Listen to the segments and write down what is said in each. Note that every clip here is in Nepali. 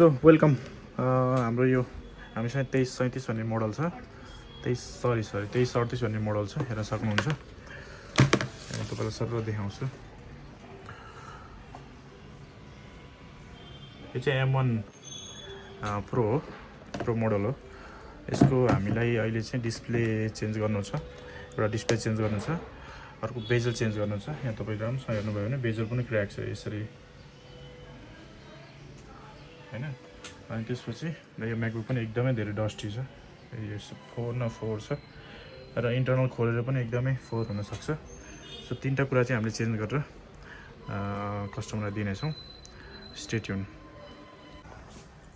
सो वेलकम हाम्रो यो हामीसँग 2337 भन्ने मोडल छ 2338 भन्ने मोडल छ हेर्न सक्नुहुन्छ तपाईँलाई सबै देखाउँछु यो चाहिँ M1 प्रो हो प्रो मोडल हो यसको हामीलाई अहिले चाहिँ डिस्प्ले चेन्ज गर्नु छ एउटा डिस्प्ले चेन्ज गर्नु छ अर्को बेजल चेन्ज गर्नु छ यहाँ तपाईले राम्रोसँग हेर्नुभयो भने बेजल पनि क्र्याक छ यसरी हैन अनि त्यसपछि यो MacBook पनि एकदमै धेरै डस्टी छ यो 4 न 4 छ र इन्टरनल खोलेर पनि एकदमै 4 हुन सक्छ सो तीनटा कुरा चाहिँ हामीले चेन्ज गरेर कस्टमरलाई दिनेछौँ स्टे ट्युन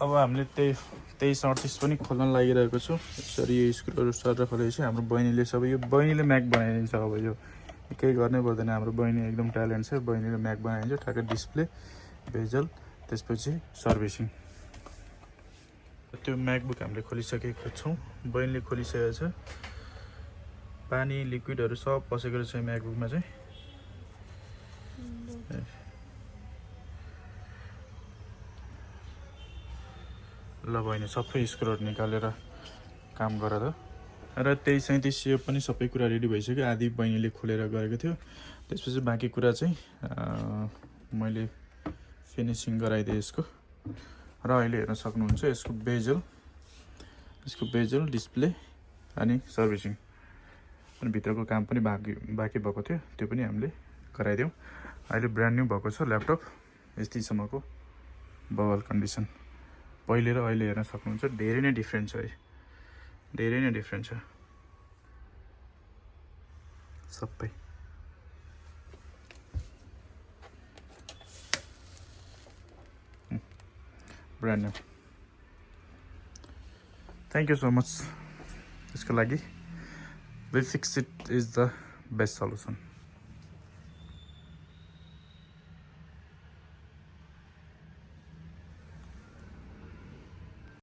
अब हामीले 2338 पनि खोल्न लागिरहेको छु यसरी यो स्क्रुहरू सरेर खोलेपछि हाम्रो बहिनीले सबै यो बहिनीले म्याक बनाइदिन्छ अब यो केही गर्नै पर्दैन हाम्रो बहिनी एकदम ट्यालेन्ट छ बहिनीले म्याक बनाइदिन्छ ठ्याक्कै डिस्प्ले बेजल त्यसपछि सर्भिसिङ त्यो MacBook हामीले खोलिसकेका छौँ बहिनीले खोलिसकेको छ पानी लिक्विडहरू सब पसेको रहेछ MacBookमा चाहिँ ल बहिनी सबै स्क्रुहरू निकालेर काम गर त र 2337 यो पनि सबै कुरा रेडी भइसक्यो आधी बहिनीले खोलेर गरेको थियो त्यसपछि बाँकी कुरा चाहिँ मैले फिनिसिङ गराइदिएँ यसको र अहिले हेर्न सक्नुहुन्छ यसको बेजल डिस्प्ले अनि सर्भिसिङ अनि भित्रको काम पनि बाँकी भएको थियो त्यो पनि हामीले गराइदियौँ अहिले ब्रान्ड न्यू भएको छ ल्यापटप यतिसम्मको बबल कन्डिसन पहिले र अहिले हेर्न सक्नुहुन्छ धेरै नै डिफ्रेन्ट छ है धेरै नै डिफ्रेन्ट छ सबै brand new thank you so much यसको लागि V-Fix It is the best solution